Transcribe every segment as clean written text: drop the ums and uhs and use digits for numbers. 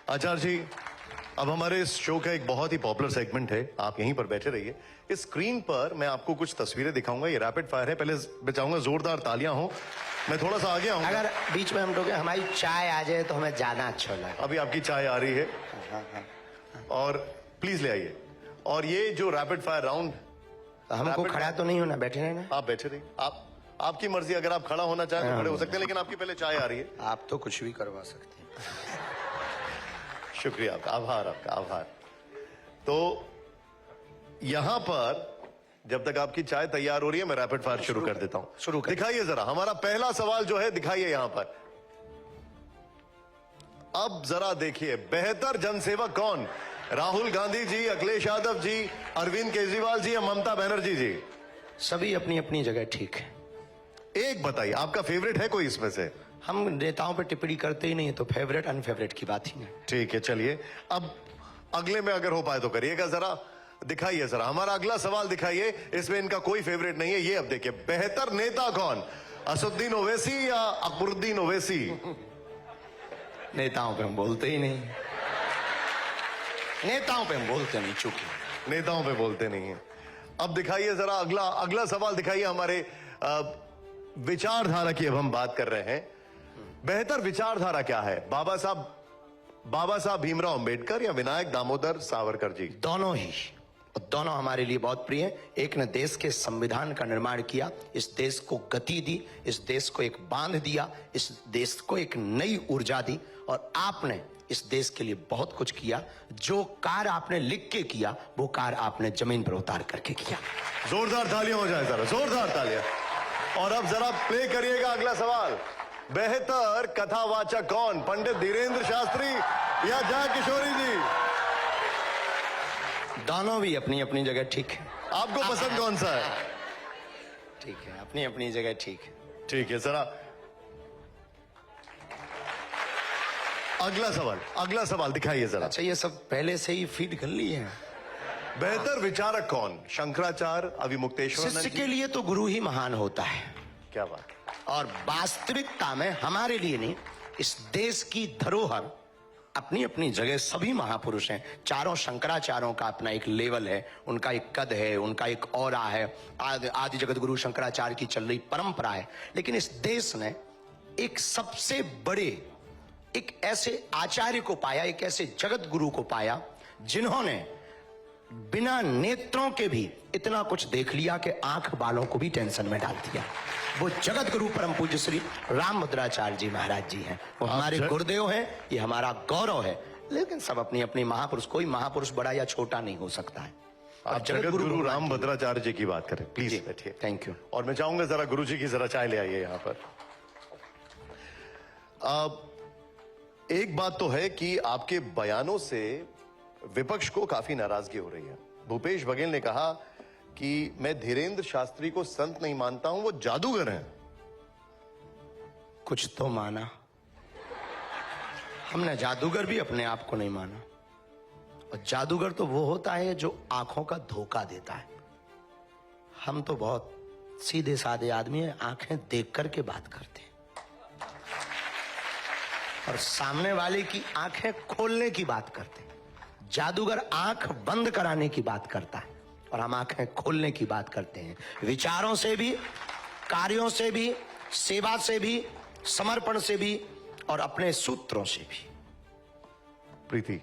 आचार्य जी, अब हमारे इस शो का एक बहुत ही पॉपुलर सेगमेंट है, आप यहीं पर बैठे रहिए। इस स्क्रीन पर मैं आपको कुछ तस्वीरें दिखाऊंगा, ये रैपिड फायर है। पहले मैं चाहूंगा जोरदार तालियां हो। मैं थोड़ा सा आगे आऊंगा। अगर बीच में हम लोग हमारी चाय आ जाए तो हमें ज्यादा अच्छा लगे। अभी आपकी चाय आ रही है और प्लीज ले आइए। और ये जो रैपिड फायर राउंड, हमको खड़ा तो नहीं होना, बैठे रहना। आप बैठे रहिए। आपकी मर्जी, अगर आप खड़ा होना चाहें तो खड़े हो सकते हैं, लेकिन आपकी पहले चाय आ रही है। आप तो कुछ भी करवा सकते हैं। शुक्रिया आपका, आभार आपका, आभार। तो यहां पर जब तक आपकी चाय तैयार हो रही है, मैं रैपिड फायर शुरू कर देता हूं। शुरू कर। दिखाइए जरा, हमारा पहला सवाल जो है दिखाइए यहां पर। अब जरा देखिए, बेहतर जनसेवक कौन? राहुल गांधी जी, अखिलेश यादव जी, अरविंद केजरीवाल जी या ममता बनर्जी जी? सभी अपनी अपनी जगह ठीक है। एक बताइए, आपका फेवरेट है कोई इसमें से? हम नेताओं पर टिप्पणी करते ही नहीं, तो फेवरेट अनफेवरेट की बात ही नहीं। ठीक है, चलिए अब अगले में अगर हो पाए तो करिएगा। जरा दिखाइए, जरा हमारा अगला सवाल दिखाइए। इसमें इनका कोई फेवरेट नहीं है। ये अब देखिए, बेहतर नेता कौन? असदुद्दीन ओवैसी या अकबरुद्दीन ओवैसी? नेताओं पे हम बोलते ही नहीं। नेताओं पे हम बोलते नहीं, चूंकि नेताओं पे बोलते नहीं है। अब दिखाइए जरा अगला सवाल दिखाइए। हमारे विचारधारा की अब हम बात कर रहे हैं। बेहतर विचारधारा क्या है? बाबा साहब भीमराव अंबेडकर या विनायक दामोदर सावरकर जी? दोनों ही, दोनों हमारे लिए बहुत प्रिय हैं। एक ने देश के संविधान का निर्माण किया, इस देश को गति दी, इस देश को एक बांध दिया, इस देश को एक नई ऊर्जा दी। और आपने इस देश के लिए बहुत कुछ किया। जो कार्य आपने लिख के किया, वो कार्य आपने जमीन पर उतार करके किया। जोरदार तालियां हो जाए जरा, जोरदार तालियां। और अब जरा प्ले करिएगा अगला सवाल। बेहतर कथावाचक कौन? पंडित धीरेन्द्र शास्त्री या जय किशोरी जी? दोनों भी अपनी अपनी जगह ठीक है। आपको पसंद कौन सा है? ठीक है, अपनी अपनी जगह ठीक है। ठीक है, जरा अगला सवाल दिखाइए जरा। अच्छा, ये सब पहले से ही फीड कर लिए हैं। बेहतर विचारक कौन? शंकराचार्य, अविमुक्तेश्वर? शिष्य के लिए तो गुरु ही महान होता है। क्या बात। और वास्तविकता में हमारे लिए नहीं, इस देश की धरोहर अपनी अपनी जगह सभी महापुरुष हैं। चारों शंकराचार्यों का अपना एक लेवल है, उनका एक कद है, उनका एक औरा है। आदि जगत गुरु शंकराचार्य की चल रही परंपरा है। लेकिन इस देश ने एक सबसे बड़े, एक ऐसे आचार्य को पाया, एक ऐसे जगत गुरु को पाया, जिन्होंने बिना नेत्रों के भी इतना कुछ देख लिया कि आंख वालों को भी टेंशन में डाल दिया। वो जगत गुरु परम पूज्य श्री रामभद्राचार्य जी महाराज जी हैं। वो हमारे गुरुदेव हैं, ये हमारा गौरव है। लेकिन सब अपनी अपनी महापुरुष, कोई महापुरुष बड़ा या छोटा नहीं हो सकता है। आप जगत गुरु रामभद्राचार्य जी की बात करें, प्लीज बैठिए। Thank you. और मैं चाहूंगा जरा गुरु जी की जरा चाय ले आइए यहाँ पर। एक बात तो है कि आपके बयानों से विपक्ष को काफी नाराजगी हो रही है। भूपेश बघेल ने कहा कि मैं धीरेन्द्र शास्त्री को संत नहीं मानता हूं, वो जादूगर हैं। कुछ तो माना। हमने जादूगर भी अपने आप को नहीं माना। और जादूगर तो वो होता है जो आंखों का धोखा देता है। हम तो बहुत सीधे साधे आदमी हैं, आंखें देख करके बात करते हैं और सामने वाले की आंखें खोलने की बात करते हैं। जादूगर आंख बंद कराने की बात करता है और हम आंखें खोलने की बात करते हैं। विचारों से भी, कार्यों से भी, सेवा से भी, समर्पण से भी और अपने सूत्रों से भी। प्रीति।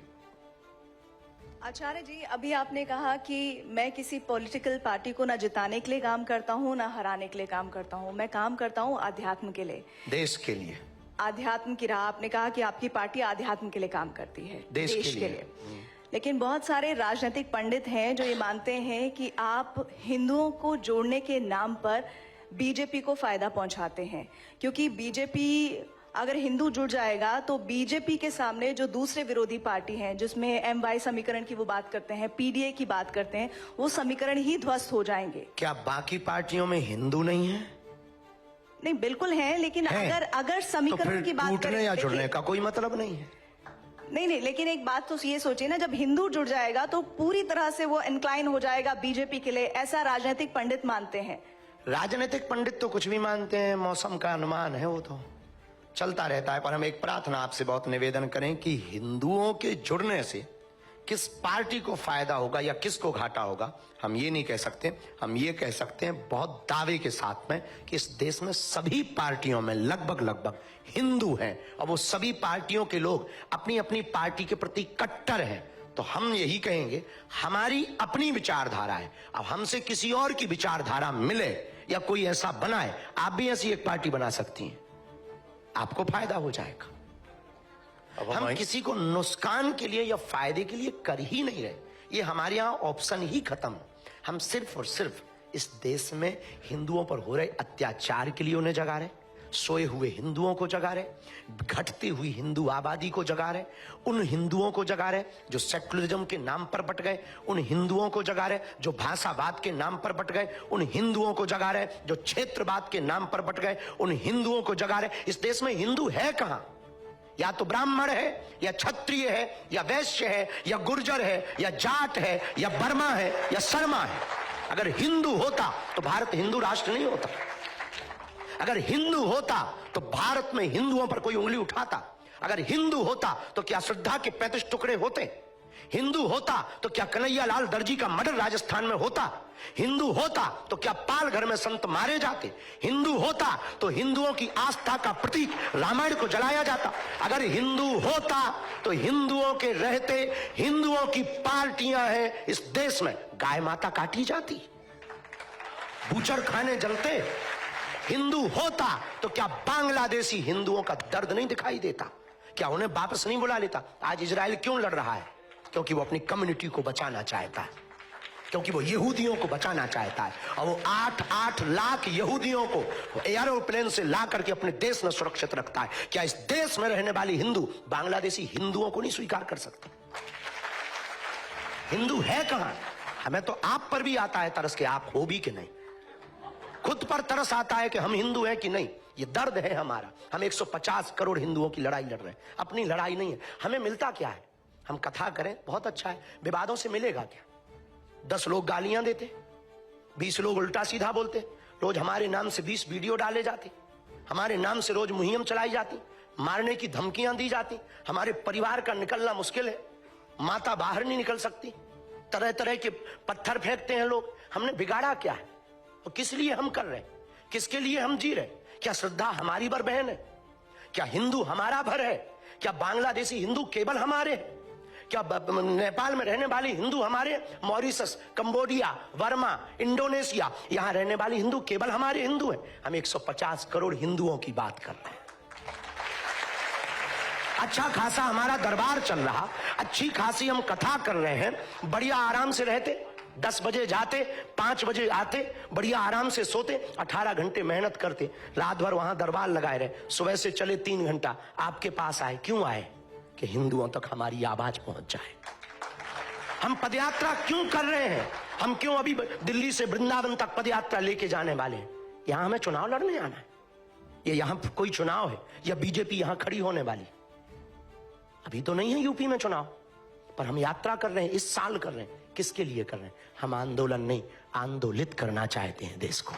आचार्य जी, अभी आपने कहा कि मैं किसी पॉलिटिकल पार्टी को ना जिताने के लिए काम करता हूँ, ना हराने के लिए काम करता हूँ। मैं काम करता हूँ आध्यात्म के लिए, देश के लिए। आध्यात्म की राह, आपने कहा कि आपकी पार्टी आध्यात्म के लिए काम करती है, देश के लिए। लेकिन बहुत सारे राजनीतिक पंडित हैं जो ये मानते हैं कि आप हिंदुओं को जोड़ने के नाम पर बीजेपी को फायदा पहुंचाते हैं, क्योंकि बीजेपी अगर हिंदू जुड़ जाएगा तो बीजेपी के सामने जो दूसरे विरोधी पार्टी हैं, जिसमें MY समीकरण की वो बात करते हैं, PDA की बात करते हैं, वो समीकरण ही ध्वस्त हो जाएंगे। क्या बाकी पार्टियों में हिंदू नहीं है? नहीं, बिल्कुल है, लेकिन अगर समीकरण तो की बात टूटने या जुड़ने का कोई मतलब नहीं है। नहीं, लेकिन एक बात तो ये सोचिए ना, जब हिंदू जुड़ जाएगा तो पूरी तरह से वो इंक्लाइन हो जाएगा बीजेपी के लिए, ऐसा राजनीतिक पंडित मानते हैं। राजनीतिक पंडित तो कुछ भी मानते हैं, मौसम का अनुमान है वो तो। चलता रहता है, पर हम एक प्रार्थना आपसे बहुत निवेदन करें कि हिंदुओं के जुड़ने से किस पार्टी को फायदा होगा या किसको घाटा होगा हम ये नहीं कह सकते। हम ये कह सकते हैं बहुत दावे के साथ में कि इस देश में सभी पार्टियों में लगभग हिंदू हैं और वो सभी पार्टियों के लोग अपनी अपनी पार्टी के प्रति कट्टर हैं। तो हम यही कहेंगे हमारी अपनी विचारधारा है। अब हमसे किसी और की विचारधारा मिले या कोई ऐसा बनाए, आप भी ऐसी एक पार्टी बना सकती हैं, आपको फायदा हो जाएगा। अब हम किसी को नुकसान के लिए या फायदे के लिए कर ही नहीं रहे, ये हमारे यहां ऑप्शन ही खत्म। हम सिर्फ और सिर्फ इस देश में हिंदुओं पर हो रहे अत्याचार के लिए उन्हें जगा रहे, सोए हुए हिंदुओं को जगा रहे, घटती हुई हिंदू आबादी को जगा रहे, उन हिंदुओं को जगा रहे जो सेकुलरिज्म के नाम पर बट गए, उन हिंदुओं को जगा रहे जो भाषावाद के नाम पर बट गए, उन हिंदुओं को जगा रहे जो क्षेत्रवाद के नाम पर बट गए, उन हिंदुओं को जगा रहे। इस देश में हिंदू है कहां? या तो ब्राह्मण है या क्षत्रिय है या वैश्य है या गुर्जर है या जाट है या बर्मा है या शर्मा है। अगर हिंदू होता तो भारत हिंदू राष्ट्र नहीं होता। अगर हिंदू होता तो भारत में हिंदुओं पर कोई उंगली उठाता। अगर हिंदू होता तो क्या श्रद्धा के 35 टुकड़े होते? हिंदू होता तो क्या कन्हैया लाल दर्जी का मर्डर राजस्थान में होता? हिंदू होता तो क्या पाल घर में संत मारे जाते? हिंदू होता तो हिंदुओं की आस्था का प्रतीक रामायण को जलाया जाता। अगर हिंदू होता तो हिंदुओं के रहते हिंदुओं की पार्टियां हैं इस देश में, गाय माता काटी जाती, बूचड़ खाने जलते। हिंदू होता तो क्या बांग्लादेशी हिंदुओं का दर्द नहीं दिखाई देता? क्या उन्हें वापस नहीं बुला लेता? आज इजराइल क्यों लड़ रहा है? क्योंकि वो अपनी कम्युनिटी को बचाना चाहता है, क्योंकि वो यहूदियों को बचाना चाहता है। और वो 8-8 लाख यहूदियों को एरोप्लेन से ला करके अपने देश में सुरक्षित रखता है। क्या इस देश में रहने वाली हिंदू बांग्लादेशी हिंदुओं को नहीं स्वीकार कर सकते? हिंदू है कहां? हमें तो आप पर भी आता है तरस के आप हो भी कि नहीं, खुद पर तरस आता है कि हम हिंदू हैं कि नहीं। ये दर्द है हमारा। हम 150 करोड़ हिंदुओं की लड़ाई लड़ रहे हैं, अपनी लड़ाई नहीं है। हमें मिलता क्या है? हम कथा करें बहुत अच्छा है, विवादों से मिलेगा क्या? 10 लोग गालियां देते, 20 लोग उल्टा सीधा बोलते, रोज हमारे नाम से 20 वीडियो डाले जाते, हमारे नाम से रोज मुहिम चलाई जाती, मारने की धमकियां दी जाती, हमारे परिवार का निकलना मुश्किल है, माता बाहर नहीं निकल सकती, तरह तरह के पत्थर फेंकते हैं लोग। हमने बिगाड़ा क्या है और किस लिए हम कर रहे हैं? किसके लिए हम जी रहे? क्या श्रद्धा हमारी भर बहन है? क्या हिंदू हमारा भर है? क्या बांग्लादेशी हिंदू केवल हमारे? क्या नेपाल में रहने वाले हिंदू हमारे? मॉरिशस, कंबोडिया, वर्मा, इंडोनेशिया, यहां रहने वाले हिंदू केवल हमारे हिंदू हैं? हम 150 करोड़ हिंदुओं की बात कर रहे हैं। अच्छा खासा हमारा दरबार चल रहा, अच्छी खासी हम कथा कर रहे हैं, बढ़िया आराम से रहते, 10 बजे जाते, 5 बजे आते, बढ़िया आराम से सोते, 18 घंटे मेहनत करते, रात भर वहां दरबार लगाए रहे, सुबह से चले 3 घंटा आपके पास आए। क्यों आए? कि हिंदुओं तक हमारी आवाज पहुंच जाए। हम पदयात्रा क्यों कर रहे हैं? हम क्यों अभी दिल्ली से वृंदावन तक पदयात्रा लेके जाने वाले हैं? यहां हमें चुनाव लड़ने आना है? ये यहां कोई चुनाव है या बीजेपी यहां खड़ी होने वाली? अभी तो नहीं है यूपी में चुनाव, पर हम यात्रा कर रहे हैं, इस साल कर रहे हैं। किसके लिए कर रहे हैं? हम आंदोलन नहीं, आंदोलित करना चाहते हैं देश को।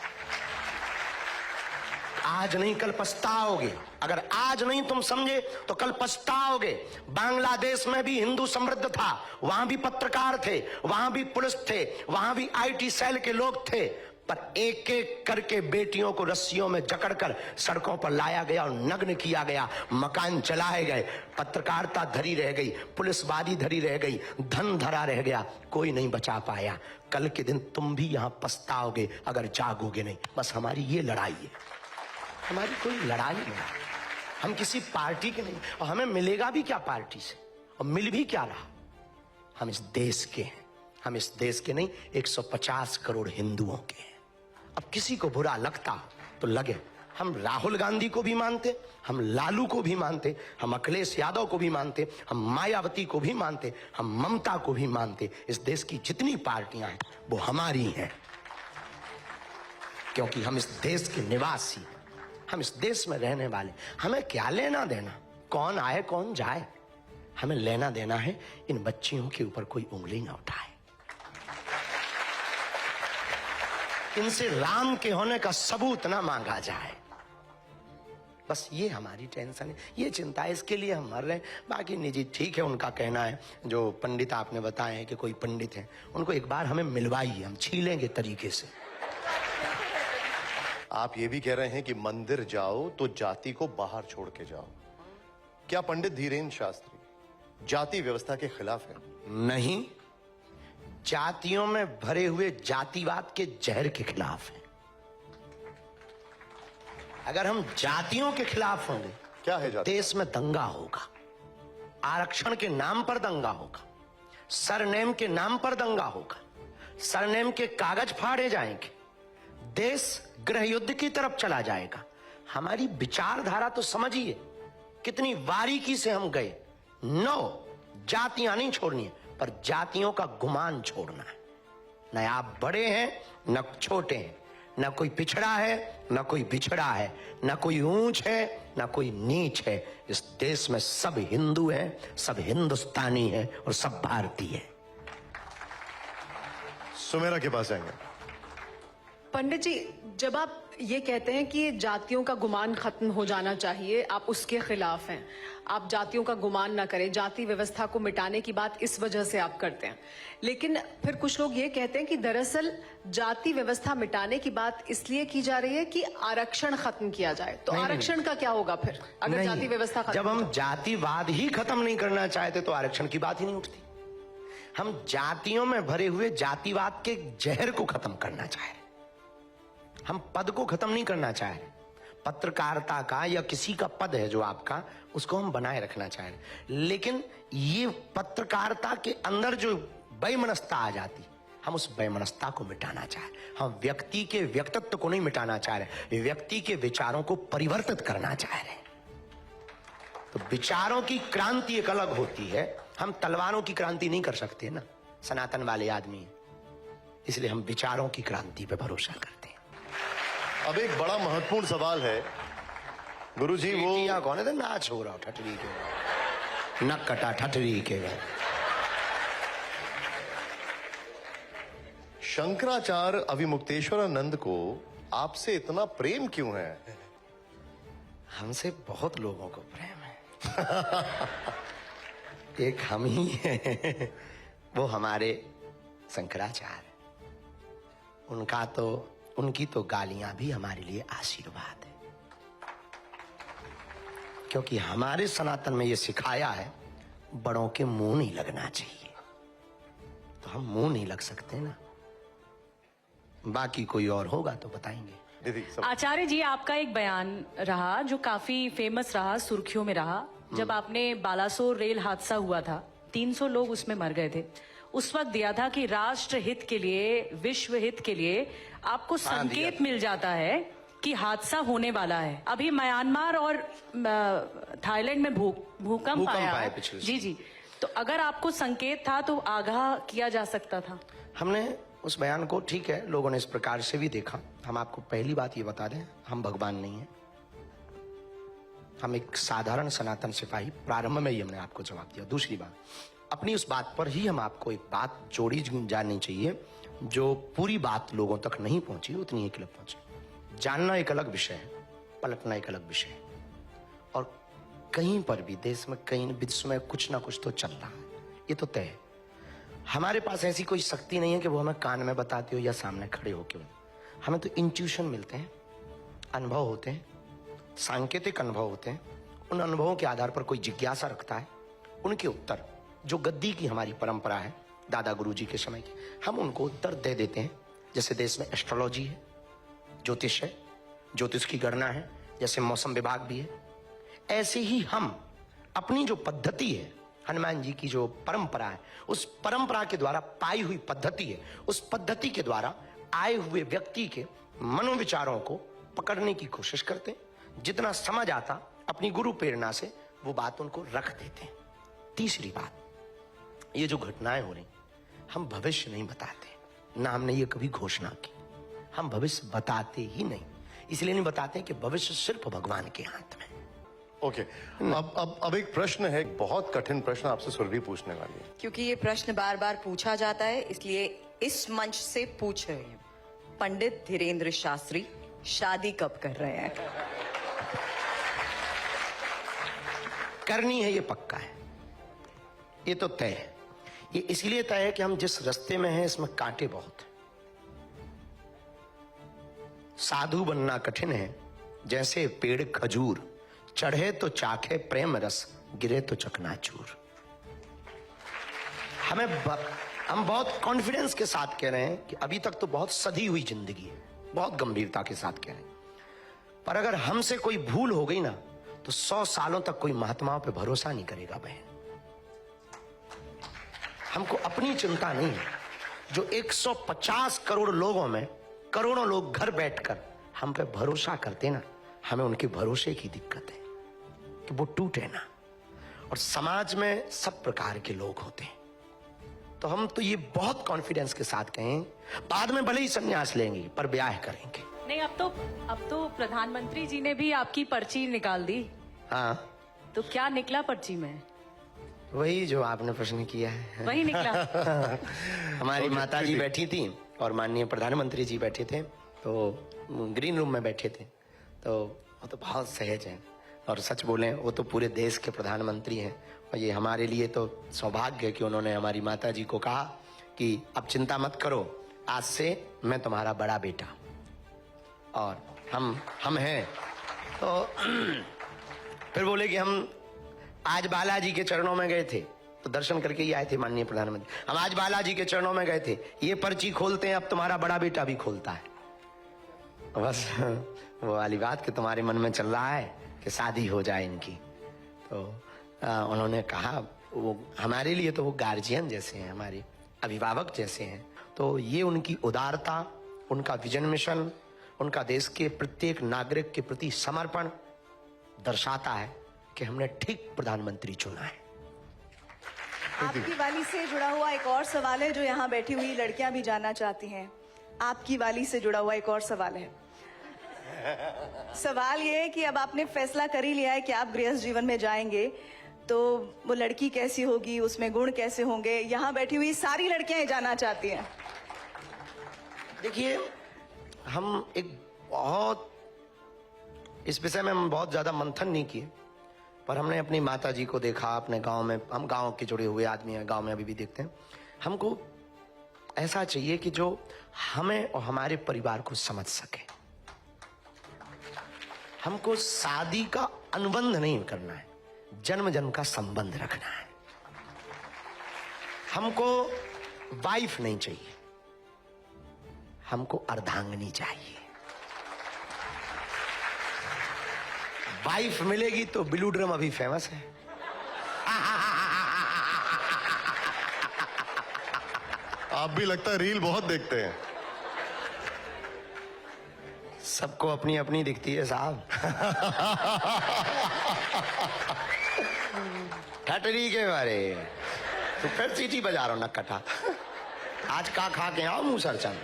आज नहीं कल पछताओगे। अगर आज नहीं तुम समझे तो कल पछताओगे। बांग्लादेश में भी हिंदू समृद्ध था, वहां भी पत्रकार थे, वहां भी पुलिस थे, वहां भी आईटी सेल के लोग थे, पर एक एक करके बेटियों को रस्सियों में जकड़कर सड़कों पर लाया गया और नग्न किया गया, मकान जलाए गए, पत्रकारिता धरी रह गई, पुलिसवादी धरी रह गई, धन धरा रह गया, कोई नहीं बचा पाया। कल के दिन तुम भी यहां पछताओगे अगर जागोगे नहीं। बस हमारी ये लड़ाई है, हमारी कोई लड़ाई नहीं। हम किसी पार्टी के नहीं, और हमें मिलेगा भी क्या पार्टी से, और मिल भी क्या रहा? हम इस देश के हैं, हम इस देश के नहीं 150 करोड़ हिंदुओं के हैं। अब किसी को बुरा लगता तो लगे। हम राहुल गांधी को भी मानते, हम लालू को भी मानते, हम अखिलेश यादव को भी मानते, हम मायावती को भी मानते, हम ममता को भी मानते। इस देश की जितनी पार्टियां हैं वो हमारी हैं, क्योंकि हम इस देश के निवासी, हम इस देश में रहने वाले। हमें क्या लेना देना कौन आए कौन जाए? हमें लेना देना है इन बच्चियों के ऊपर कोई उंगली ना उठाए, इनसे राम के होने का सबूत ना मांगा जाए। बस ये हमारी टेंशन है, ये चिंता है, इसके लिए हम मर रहे हैं। बाकी निजी ठीक है, उनका कहना है। जो पंडित आपने बताए हैं कि कोई पंडित है, उनको एक बार हमें मिलवाइए, हम छीलेंगे तरीके से। आप ये भी कह रहे हैं कि मंदिर जाओ तो जाति को बाहर छोड़ के जाओ। क्या पंडित धीरेन्द्र शास्त्री जाति व्यवस्था के खिलाफ है? नहीं, जातियों में भरे हुए जातिवाद के जहर के खिलाफ है। अगर हम जातियों के खिलाफ होंगे, क्या है जाति? देश में दंगा होगा, आरक्षण के नाम पर दंगा होगा, सरनेम के नाम पर दंगा होगा, सरनेम के कागज फाड़े जाएंगे, देश गृह युद्ध की तरफ चला जाएगा। हमारी विचारधारा तो समझिए, कितनी बारीकी से हम गए। नो, जातियां नहीं छोड़नी है, पर जातियों का गुमान छोड़ना है। न आप बड़े हैं न छोटे हैं, न कोई पिछड़ा है न कोई बिछड़ा है, न कोई ऊंच है न कोई नीच है। इस देश में सब हिंदू हैं, सब हिंदुस्तानी हैं और सब भारतीय हैं। सुमेरा के पास आएंगे। पंडित जी, जब आप ये कहते हैं कि जातियों का गुमान खत्म हो जाना चाहिए, आप उसके खिलाफ हैं, आप जातियों का गुमान ना करें, जाति व्यवस्था को मिटाने की बात इस वजह से आप करते हैं। लेकिन फिर कुछ लोग ये कहते हैं कि दरअसल जाति व्यवस्था मिटाने की बात इसलिए की जा रही है कि आरक्षण खत्म किया जाए। तो आरक्षण का क्या होगा फिर, अगर नहीं, जाति व्यवस्था खत्म? जब हम जातिवाद ही खत्म नहीं करना चाहते तो आरक्षण की बात ही नहीं उठती। हम जातियों में भरे हुए जातिवाद के जहर को खत्म करना चाह रहे, हम पद को खत्म नहीं करना चाह रहे। पत्रकारिता का या किसी का पद है जो आपका, उसको हम बनाए रखना चाह रहे। लेकिन ये पत्रकारिता के अंदर जो बेमनस्ता आ जाती, हम उस बेमनस्ता को मिटाना चाह रहे। हम व्यक्ति के व्यक्तित्व को नहीं मिटाना चाह रहे, व्यक्ति के विचारों को परिवर्तित करना चाह रहे। तो विचारों की क्रांति एक अलग होती है, हम तलवारों की क्रांति नहीं कर सकते ना, सनातन वाले आदमी, इसलिए हम विचारों की क्रांति पे भरोसा करते हैं। अब एक बड़ा महत्वपूर्ण सवाल है गुरुजी, वो यहाँ कौन है? नाच हो रहा ठटरी के, नक कटा ठटरी के। शंकराचार्य अविमुक्तेश्वरानंद को आपसे इतना प्रेम क्यों है? हमसे बहुत लोगों को प्रेम है। एक हम ही हैं, वो हमारे शंकराचार्य। उनकी तो गालियां भी हमारे लिए आशीर्वाद है, क्योंकि हमारे सनातन में ये सिखाया है बड़ों के मुंह नहीं लगना चाहिए। तो हम मुंह नहीं लग सकते ना, बाकी कोई और होगा तो बताएंगे। दीदी आचार्य जी, आपका एक बयान रहा जो काफी फेमस रहा, सुर्खियों में रहा, जब आपने बालासोर रेल हादसा हुआ था, 300 लोग उसमें मर गए थे, उस वक्त दिया था कि राष्ट्र हित के लिए, विश्व हित के लिए आपको संकेत मिल जाता है कि हादसा होने वाला है। अभी म्यांमार और थाईलैंड में भूकंप आया पिछले। जी जी, तो अगर आपको संकेत था तो आगाह किया जा सकता था। हमने उस बयान को, ठीक है, लोगों ने इस प्रकार से भी देखा। हम आपको पहली बात ये बता दें, हम भगवान नहीं है, हम एक साधारण सनातन सिपाही। प्रारंभ में ही हमने आपको जवाब दिया। दूसरी बात, अपनी उस बात पर ही हम आपको एक बात जोड़ी जाननी चाहिए, जो पूरी बात लोगों तक नहीं पहुंची, उतनी एक अलग पहुंची। जानना एक अलग विषय है, पलटना एक अलग विषय है। और कहीं पर भी देश में, कहीं विश्व में कुछ ना कुछ तो चल रहा है, ये तो तय है। हमारे पास ऐसी कोई शक्ति नहीं है कि वो हमें कान में बताती हो या सामने खड़े होके। हमें तो इंट्यूशन मिलते हैं, अनुभव होते हैं, सांकेतिक अनुभव होते हैं। उन अनुभवों के आधार पर कोई जिज्ञासा रखता है, उनके उत्तर, जो गद्दी की हमारी परंपरा है दादा गुरुजी के समय की, हम उनको उत्तर दे देते हैं। जैसे देश में एस्ट्रोलॉजी है, ज्योतिष है, ज्योतिष की गणना है, जैसे मौसम विभाग भी है, ऐसे ही हम अपनी जो पद्धति है, हनुमान जी की जो परंपरा है, उस परंपरा के द्वारा पाई हुई पद्धति है, उस पद्धति के द्वारा आए हुए व्यक्ति के मनोविचारों को पकड़ने की कोशिश करते हैं। जितना समझ आता अपनी गुरु प्रेरणा से वो बात उनको रख देते हैं। तीसरी बात, ये जो घटनाएं हो रही, हम भविष्य नहीं बताते, ना हमने ये कभी घोषणा की। हम भविष्य बताते ही नहीं, इसलिए नहीं बताते कि भविष्य सिर्फ भगवान के हाथ में। ओके, अब एक प्रश्न है, बहुत कठिन प्रश्न आपसे सुरभि पूछने वाली है। क्योंकि ये प्रश्न बार बार पूछा जाता है, इसलिए इस मंच से पूछ रहे हैं। पंडित धीरेन्द्र शास्त्री शादी कब कर रहे हैं? करनी है, ये पक्का है, ये तो तय है। ये इसलिए तय है कि हम जिस रास्ते में हैं इसमें कांटे बहुत हैं। साधु बनना कठिन है, जैसे पेड़ खजूर, चढ़े तो चाखे प्रेम रस, गिरे तो चकनाचूर। हम बहुत कॉन्फिडेंस के साथ कह रहे हैं कि अभी तक तो बहुत सधी हुई जिंदगी है, बहुत गंभीरता के साथ कह रहे हैं, पर अगर हमसे कोई भूल हो गई ना तो 100 सालों तक कोई महात्माओं पे भरोसा नहीं करेगा बहन। हमको अपनी चिंता नहीं है, जो 150 करोड़ लोगों में करोड़ों लोग घर बैठकर हम पे भरोसा करते ना, हमें उनके भरोसे की दिक्कत है कि वो टूटे ना। और समाज में सब प्रकार के लोग होते हैं, तो हम तो ये बहुत कॉन्फिडेंस के साथ कहें, बाद में भले ही संन्यास लेंगे पर ब्याह करेंगे। नहीं, अब तो प्रधानमंत्री जी ने भी आपकी पर्ची निकाल दी। हाँ, तो क्या निकला पर्ची में? वही जो आपने प्रश्न किया है, वही निकला। हमारी माता जी बैठी थी और माननीय प्रधानमंत्री जी बैठे थे, तो ग्रीन रूम में बैठे थे, तो वो तो बहुत सहज हैं और सच बोले वो तो पूरे देश के प्रधानमंत्री हैं। और ये हमारे लिए तो सौभाग्य है कि उन्होंने हमारी माता जी को कहा कि अब चिंता मत करो, आज से मैं तुम्हारा बड़ा बेटा और हम हैं। तो फिर बोले कि हम आज बालाजी के चरणों में गए थे, तो दर्शन करके ही आए थे माननीय प्रधानमंत्री। हम आज बालाजी के चरणों में गए थे, ये पर्ची खोलते हैं, अब तुम्हारा बड़ा बेटा भी खोलता है। बस वो वाली बात कि तुम्हारे मन में चल रहा है कि शादी हो जाए इनकी। तो उन्होंने कहा, वो हमारे लिए तो वो गार्जियन जैसे हैं, हमारे अभिभावक जैसे हैं। तो ये उनकी उदारता, उनका विजन मिशन, उनका देश के प्रत्येक नागरिक के प्रति समर्पण दर्शाता है कि हमने ठीक प्रधानमंत्री चुना है। आपकी वाली से जुड़ा हुआ एक और सवाल है जो यहाँ बैठी हुई लड़कियां भी जानना चाहती हैं। आपकी वाली से जुड़ा हुआ एक और सवाल है। सवाल ये है कि अब आपने फैसला कर ही लिया है कि आप गृहस्थ जीवन में जाएंगे, तो वो लड़की कैसी होगी, उसमें गुण कैसे होंगे, यहाँ बैठी हुई सारी लड़कियां ये जानना चाहती हैं। देखिए, हम इस विषय में हम बहुत ज्यादा मंथन नहीं किए, पर हमने अपनी माता जी को देखा, अपने गांव में, हम गांव के जुड़े हुए आदमी हैं, गांव में अभी भी देखते हैं। हमको ऐसा चाहिए कि जो हमें और हमारे परिवार को समझ सके। हमको शादी का अनुबंध नहीं करना है, जन्म जन्म का संबंध रखना है। हमको वाइफ नहीं चाहिए, हमको अर्धांगिनी चाहिए। वाइफ मिलेगी तो ब्लू ड्रम अभी फेमस है। आप भी लगता है रील बहुत देखते हैं। सबको अपनी अपनी दिखती है साहब। ठटरी के बारे तो फिर सीटी बजा रहा हूं नक्कटा। आज का खा के आओ मुंह सर चंद।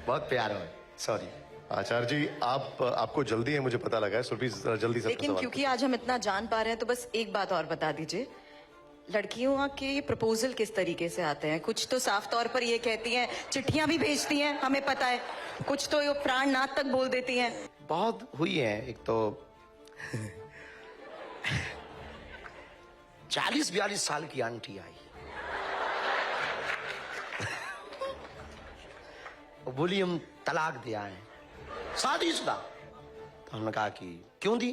बहुत प्यार हो, सॉरी। आचार्य जी, आपको जल्दी है, मुझे पता लगा है, सुरभि जल्दी से लेकिन क्योंकि आज हम इतना जान पा रहे हैं तो बस एक बात और बता दीजिए, लड़कियों के प्रपोजल किस तरीके से आते हैं? कुछ तो साफ तौर पर ये कहती हैं, चिट्ठियां भी भेजती हैं, हमें पता है, कुछ तो ये प्राणनाथ तक बोल देती हैं। बहुत हुई है। एक तो 40-42 साल की आंटी आई, वो बोली हम तलाक दिया है, शादीशुदा। तो हमने कहा कि क्यों दी?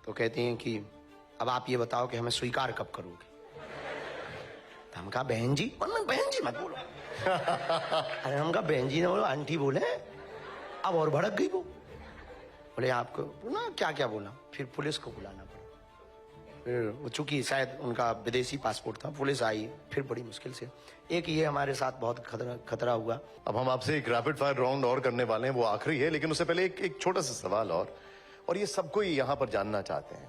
तो कहती हैं कि अब आप ये बताओ कि हमें स्वीकार कब करोगे? तो हम कहा बहन जी, बहन जी मत बोलो। अरे हम कहा बहन जी ने बोलो, आंटी बोले। अब और भड़क गई वो, बोले आपको ना क्या क्या बोला। फिर पुलिस को बुलाना पड़ा। फिर वो चूंकि शायद उनका विदेशी पासपोर्ट था, पुलिस आई, फिर बड़ी मुश्किल से। एक ये हमारे साथ बहुत खतरा हुआ। अब हम आपसे एक रैपिड फायर राउंड और करने वाले हैं, वो आखिरी है, लेकिन उससे पहले एक छोटा सा सवाल और ये सबको यहाँ पर जानना चाहते हैं।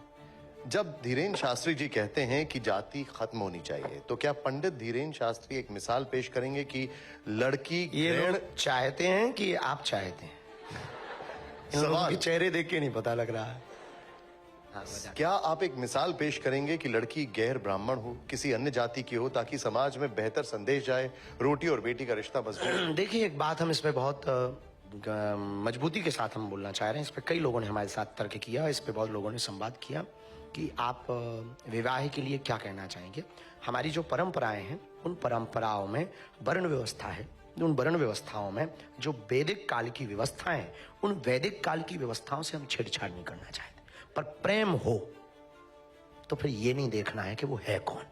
जब धीरेन शास्त्री जी कहते हैं कि जाति खत्म होनी चाहिए, तो क्या पंडित धीरेन शास्त्री एक मिसाल पेश करेंगे कि लड़की ये लोग चाहते हैं कि आप चाहते हैं? इन लोगों के चेहरे देख के नहीं पता लग रहा है। हाँ, क्या आप एक मिसाल पेश करेंगे कि लड़की गैर ब्राह्मण हो, किसी अन्य जाति की हो, ताकि समाज में बेहतर संदेश जाए, रोटी और बेटी का रिश्ता मजबूत? देखिए, एक बात हम इस पे बहुत मजबूती के साथ हम बोलना चाह रहे हैं। इस पे कई लोगों ने हमारे साथ तर्क किया, इस पे बहुत लोगों ने संवाद किया। कि आप विवाह के लिए क्या कहना चाहेंगे। हमारी जो परंपराएं हैं उन परंपराओं में वर्ण व्यवस्था है, उन वर्ण व्यवस्थाओं में जो वैदिक काल की व्यवस्थाएं हैं उन वैदिक काल की व्यवस्थाओं से हम छेड़छाड़ नहीं करना चाहते। पर प्रेम हो तो फिर ये नहीं देखना है कि वो है कौन।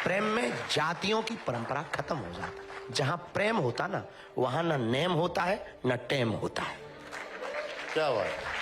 प्रेम में जातियों की परंपरा खत्म हो जाती। जहां प्रेम होता ना वहां ना नेम होता है ना टेम होता है। क्या बात है।